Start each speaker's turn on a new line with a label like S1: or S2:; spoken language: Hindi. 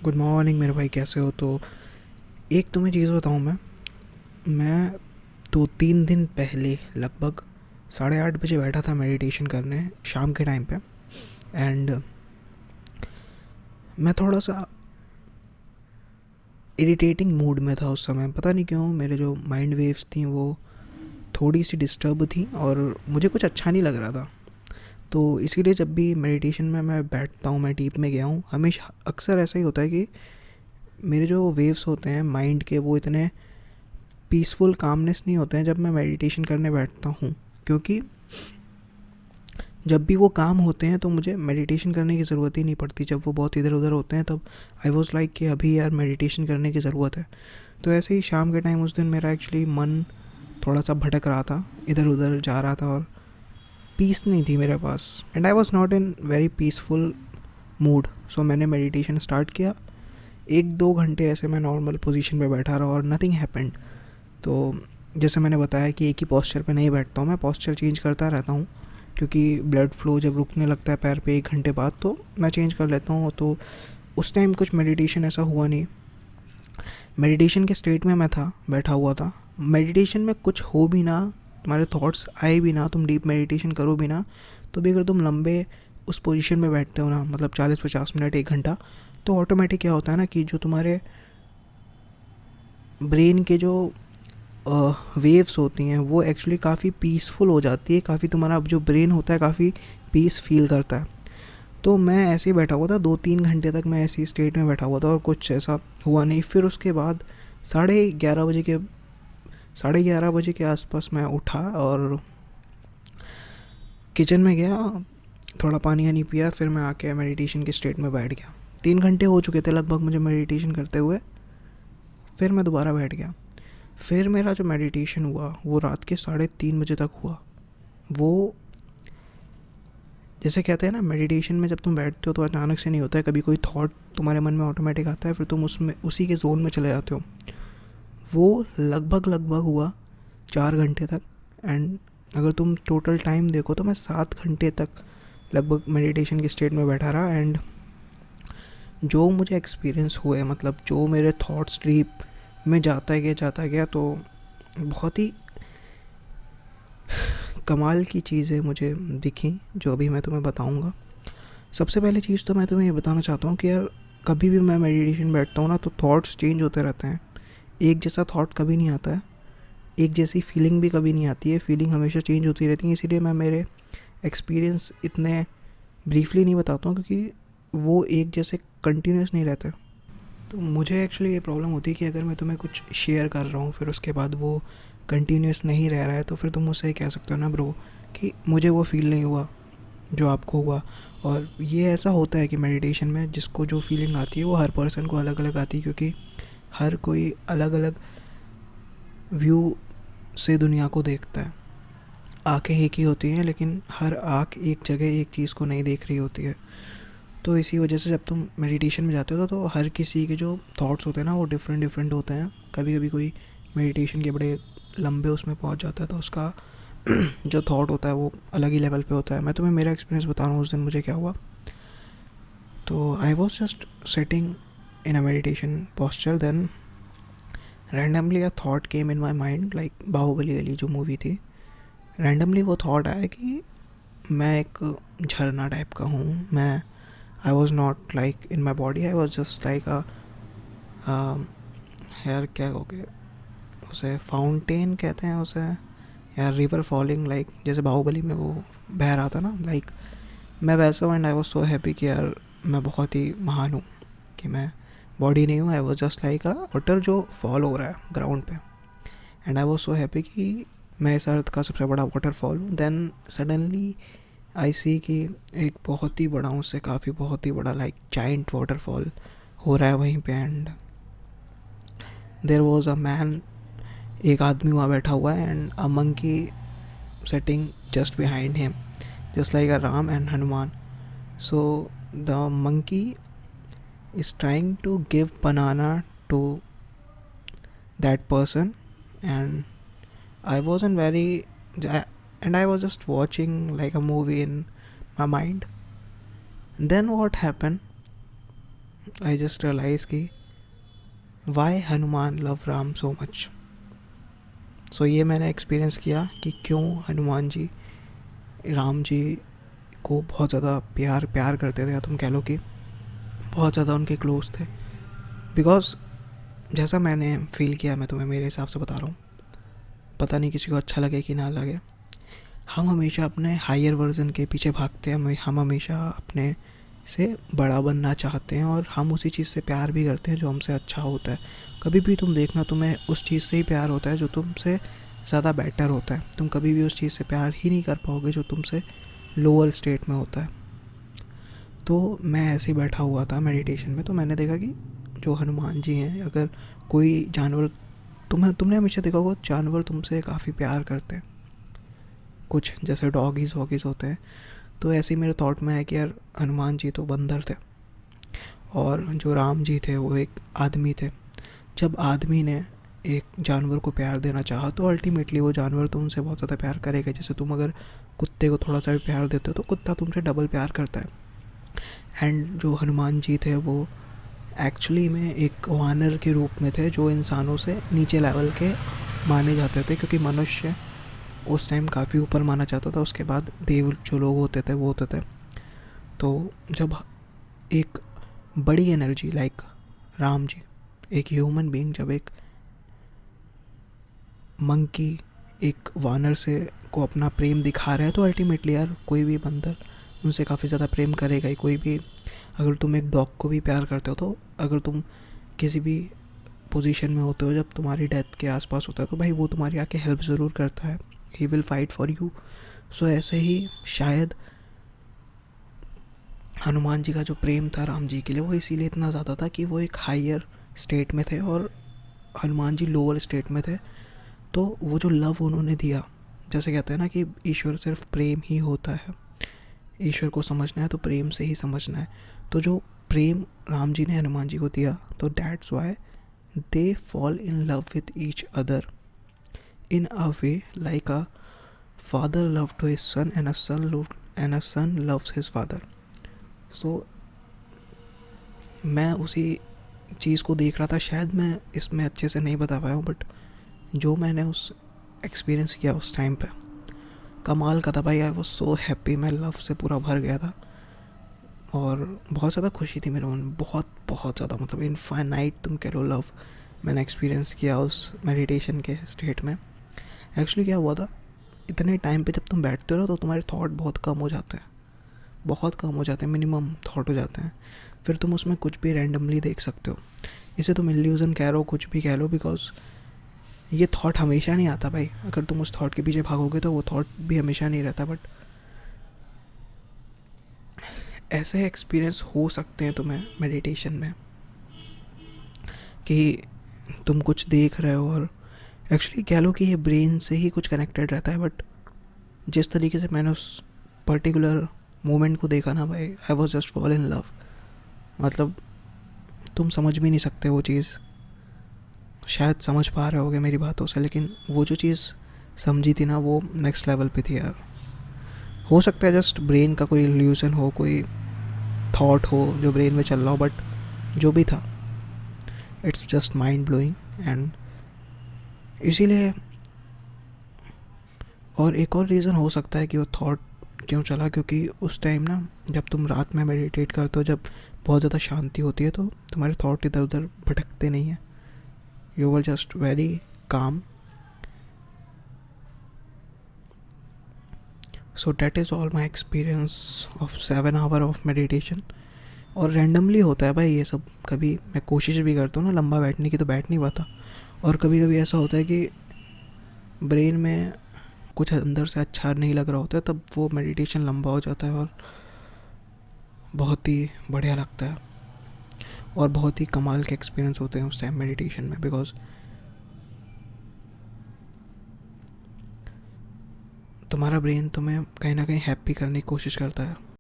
S1: गुड मॉर्निंग मेरे भाई, कैसे हो? तो एक तुम्हें चीज़ बताऊँ। मैं 2-3 दिन पहले लगभग 8:30 बजे बैठा था मेडिटेशन करने, शाम के टाइम पे। एंड मैं थोड़ा सा इरिटेटिंग मूड में था उस समय। पता नहीं क्यों मेरे जो माइंड वेव्स थी वो थोड़ी सी डिस्टर्ब थी और मुझे कुछ अच्छा नहीं लग रहा था। तो इसीलिए जब भी मेडिटेशन में मैं बैठता हूँ, मैं डीप में गया हूँ, हमेशा अक्सर ऐसा ही होता है कि मेरे जो वेव्स होते हैं माइंड के वो इतने पीसफुल कामनेस नहीं होते हैं जब मैं मेडिटेशन करने बैठता हूँ। क्योंकि जब भी वो काम होते हैं तो मुझे मेडिटेशन करने की ज़रूरत ही नहीं पड़ती। जब वो बहुत इधर उधर होते हैं तब आई वॉज़ लाइक कि अभी यार मेडिटेशन करने की ज़रूरत है। तो ऐसे ही शाम के टाइम उस दिन मेरा एक्चुअली मन थोड़ा सा भटक रहा था, इधर उधर जा रहा था और पीस नहीं थी मेरे पास। And I was not in very peaceful mood. So मैंने मेडिटेशन स्टार्ट किया। 1-2 घंटे ऐसे मैं नॉर्मल पोजीशन पे बैठा रहा और नथिंग हैपेंड। तो जैसे मैंने बताया कि एक ही पोस्चर पे नहीं बैठता हूँ, मैं पोस्चर चेंज करता रहता हूँ। क्योंकि ब्लड फ्लो जब रुकने लगता है पैर पे 1 घंटे बाद तो मैं चेंज कर लेता हूँ। तो उस टाइम कुछ मेडिटेशन ऐसा हुआ नहीं। मेडिटेशन के स्टेट में मैं था, बैठा हुआ था। मेडिटेशन में कुछ हो भी ना, तुम्हारे थॉट्स आए भी ना, तुम डीप मेडिटेशन करो भी ना, तो भी अगर तुम लंबे उस पोजीशन में बैठते हो ना, मतलब 40-50 मिनट 1 घंटा, तो ऑटोमेटिक क्या होता है ना कि जो तुम्हारे ब्रेन के जो वेव्स होती हैं वो एक्चुअली काफ़ी पीसफुल हो जाती है। काफ़ी तुम्हारा जो ब्रेन होता है काफ़ी पीस फील करता है। तो मैं ऐसे ही बैठा हुआ था, 2-3 घंटे तक मैं ऐसी स्टेट में बैठा हुआ था और कुछ ऐसा हुआ नहीं। फिर उसके बाद 11:30 बजे के 11:30 बजे के आसपास मैं उठा और किचन में गया, थोड़ा पानी वानी पिया, फिर मैं आके मेडिटेशन के स्टेट में बैठ गया। 3 घंटे हो चुके थे लगभग मुझे मेडिटेशन करते हुए। फिर मैं दोबारा बैठ गया। फिर मेरा जो मेडिटेशन हुआ वो रात के 3:30 बजे तक हुआ। वो जैसे कहते हैं ना, मेडिटेशन में जब तुम बैठते हो तो अचानक से नहीं होता है, कभी कोई थॉट तुम्हारे मन में ऑटोमेटिक आता है, फिर तुम उसमें उसी के जोन में चले जाते हो। वो लगभग लगभग हुआ 4 घंटे तक। एंड अगर तुम टोटल टाइम देखो तो मैं 7 घंटे तक लगभग मेडिटेशन के स्टेट में बैठा रहा। एंड जो मुझे एक्सपीरियंस हुए, मतलब जो मेरे थॉट्स डीप में जाता गया तो बहुत ही कमाल की चीज़ें मुझे दिखी, जो अभी मैं तुम्हें बताऊंगा। सबसे पहले चीज़ तो मैं तुम्हें ये बताना चाहता हूँ कि यार कभी भी मैं मेडिटेशन बैठता हूँ ना तो थॉट्स चेंज होते रहते हैं। एक जैसा थॉट कभी नहीं आता है, एक जैसी फीलिंग भी कभी नहीं आती है। फीलिंग हमेशा चेंज होती रहती है। इसीलिए मैं मेरे एक्सपीरियंस इतने ब्रीफली नहीं बताता हूँ, क्योंकि वो एक जैसे कंटिन्यूस नहीं रहते। तो मुझे एक्चुअली ये प्रॉब्लम होती है कि अगर मैं तुम्हें कुछ शेयर कर रहा हूँ फिर उसके बाद वो कंटिन्यूस नहीं रह रहा है तो फिर तुम मुझसे कह सकते हो ना ब्रो कि मुझे वो फील नहीं हुआ जो आपको हुआ। और ये ऐसा होता है कि मेडिटेशन में जिसको जो फीलिंग आती है वो हर पर्सन को अलग अलग आती है, क्योंकि हर कोई अलग अलग व्यू से दुनिया को देखता है। आँखें एक ही होती हैं लेकिन हर आँख एक जगह एक चीज़ को नहीं देख रही होती है। तो इसी वजह से जब तुम मेडिटेशन में जाते हो तो हर किसी के जो थॉट्स होते हैं ना वो डिफरेंट डिफरेंट होते हैं। कभी कभी कोई मेडिटेशन के बड़े लंबे उसमें पहुंच जाता है तो उसका जो थॉट होता है वो अलग ही लेवल पे होता है। मैं तुम्हें मेरा एक्सपीरियंस बता रहा हूँ उस दिन मुझे क्या हुआ। तो I was just setting in a meditation posture, then randomly a thought came in my mind, like Baahubali वाली जो मूवी थी। रैंडमली वो थॉट आया कि मैं एक झरना टाइप का हूँ। मैं I was not like in my body, I was just like अ यार क्या कहोगे उसे, फाउंटेन कहते हैं उसे, यार रिवर फॉलिंग, लाइक जैसे बाहुबली में वो बह रहा था ना, लाइक मैं वैसा हूँ। And I was so happy कि यार मैं बहुत ही महान हूँ, कि मैं बॉडी नहीं हूँ। आई was just like a water जो फॉल हो रहा है ग्राउंड पे। And I was so happy कि मैं इस अर्थ का सबसे बड़ा वाटरफॉल हूँ। देन सडनली आई सी कि एक बहुत ही बड़ा, उससे काफ़ी बहुत ही बड़ा, लाइक जाइंट वाटरफॉल हो रहा है वहीं पे। And there was a man, एक आदमी वहाँ बैठा हुआ है, and a monkey sitting just behind him, just like a Ram and Hanuman. So the monkey is trying to give banana to that person, and I wasn't very, and I was just watching like a movie in my mind. Then what happened? I just realize कि why Hanuman love Ram so much. So ये मैंने एक्सपीरियंस किया कि क्यों हनुमान जी राम जी को बहुत ज़्यादा प्यार प्यार करते थे, या तुम कह लो कि बहुत ज़्यादा उनके क्लोज थे। बिकॉज जैसा मैंने फ़ील किया, मैं तुम्हें मेरे हिसाब से बता रहा हूँ, पता नहीं किसी को अच्छा लगे कि ना लगे, हम हमेशा अपने हायर वर्जन के पीछे भागते हैं, हम हमेशा अपने से बड़ा बनना चाहते हैं, और हम उसी चीज़ से प्यार भी करते हैं जो हमसे अच्छा होता है। कभी भी तुम देखना, तुम्हें उस चीज़ से ही प्यार होता है जो तुमसे ज़्यादा बेटर होता है। तुम कभी भी उस चीज़ से प्यार ही नहीं कर पाओगे जो तुमसे लोअर स्टेट में होता है। तो मैं ऐसे ही बैठा हुआ था मेडिटेशन में, तो मैंने देखा कि जो हनुमान जी हैं, अगर कोई जानवर, तुमने हमेशा देखा होगा जानवर तुमसे काफ़ी प्यार करते हैं, कुछ जैसे डॉगीज़ वॉगीज़ होते हैं। तो ऐसे ही मेरे थॉट में है कि यार हनुमान जी तो बंदर थे, और जो राम जी थे वो एक आदमी थे। जब आदमी ने एक जानवर को प्यार देना चाहा तो अल्टीमेटली वो जानवर तो उनसे बहुत ज़्यादा प्यार करेगा। जैसे तुम अगर कुत्ते को थोड़ा सा भी प्यार देते हो तो कुत्ता तुमसे डबल प्यार करता है। एंड जो हनुमान जी थे वो एक्चुअली में एक वानर के रूप में थे, जो इंसानों से नीचे लेवल के माने जाते थे, क्योंकि मनुष्य उस टाइम काफ़ी ऊपर माना जाता था। उसके बाद देव जो लोग होते थे वो होते थे। तो जब एक बड़ी एनर्जी लाइक राम जी, एक ह्यूमन बीइंग, जब एक मंकी एक वानर से को अपना प्रेम दिखा रहे हैं, तो अल्टीमेटली यार कोई भी बंदर उनसे काफ़ी ज़्यादा प्रेम करेगा ही। कोई भी, अगर तुम एक डॉग को भी प्यार करते हो, तो अगर तुम किसी भी पोजीशन में होते हो जब तुम्हारी डेथ के आसपास होता है, तो भाई वो तुम्हारी आके हेल्प ज़रूर करता है, he will fight for you. So ऐसे ही शायद हनुमान जी का जो प्रेम था राम जी के लिए, वो इसीलिए इतना ज़्यादा था कि वो एक हायर स्टेट में थे और हनुमान जी लोअर स्टेट में थे। तो वो जो लव उन्होंने दिया, जैसे कहते हैं ना कि ईश्वर सिर्फ प्रेम ही होता है, ईश्वर को समझना है तो प्रेम से ही समझना है। तो जो प्रेम राम जी ने हनुमान जी को दिया, तो that's why they fall in love with each other in a way like a father love to his son and a son loves his father. So मैं उसी चीज़ को देख रहा था। शायद मैं इसमें अच्छे से नहीं बता पाया हूँ, बट जो मैंने उस एक्सपीरियंस किया उस टाइम पे, कमाल का था भाई। आई वॉज सो हैप्पी, मैं लव से पूरा भर गया था, और बहुत ज़्यादा खुशी थी मेरे मन में, बहुत बहुत ज़्यादा, मतलब इनफाइनाइट तुम कह लो लव मैंने एक्सपीरियंस किया उस मेडिटेशन के स्टेट में। एक्चुअली क्या हुआ था, इतने टाइम पे जब तुम बैठते हो ना, तो तुम्हारे थॉट बहुत कम हो जाते हैं, बहुत कम हो जाते हैं, मिनिमम थॉट हो जाते हैं। फिर तुम उसमें कुछ भी रैंडमली देख सकते हो। इसे तुम इल्यूज़न कह लो, कुछ भी कह लो, बिकॉज ये थॉट हमेशा नहीं आता भाई। अगर तुम उस थॉट के पीछे भागोगे तो वो थॉट भी हमेशा नहीं रहता। बट ऐसे एक्सपीरियंस हो सकते हैं तुम्हें मेडिटेशन में कि तुम कुछ देख रहे हो, और एक्चुअली कह लो कि ये ब्रेन से ही कुछ कनेक्टेड रहता है। बट जिस तरीके से मैंने उस पर्टिकुलर मोमेंट को देखा ना भाई, आई was just fall in love. मतलब तुम समझ भी नहीं सकते वो चीज़, शायद समझ पा रहे होगे मेरी बातों से, लेकिन वो जो चीज़ समझी थी ना, वो नेक्स्ट लेवल पे थी यार। हो सकता है जस्ट ब्रेन का कोई इल्यूजन हो, कोई थॉट हो जो ब्रेन में चल रहा हो, बट जो भी था it's just mind blowing. And इसीलिए, और एक और रीज़न हो सकता है कि वो थॉट क्यों चला, क्योंकि उस टाइम ना जब तुम रात में मेडिटेट करते हो, जब बहुत ज़्यादा शांति होती है, तो तुम्हारे थॉट इधर उधर भटकते नहीं हैं, you were just very calm. So that is all my experience of 7 hour of meditation. और रैंडमली होता है भाई ये सब, कभी मैं कोशिश भी करता हूँ ना लंबा बैठने की, तो बैठ नहीं पाता। और कभी कभी ऐसा होता है कि ब्रेन में कुछ अंदर से अच्छा नहीं लग रहा होता है, तब वो मेडिटेशन लंबा हो जाता है और बहुत ही बढ़िया लगता है, और बहुत ही कमाल के एक्सपीरियंस होते हैं उस टाइम मेडिटेशन में। बिकॉज तुम्हारा ब्रेन तुम्हें कहीं ना कहीं हैप्पी करने की कोशिश करता है।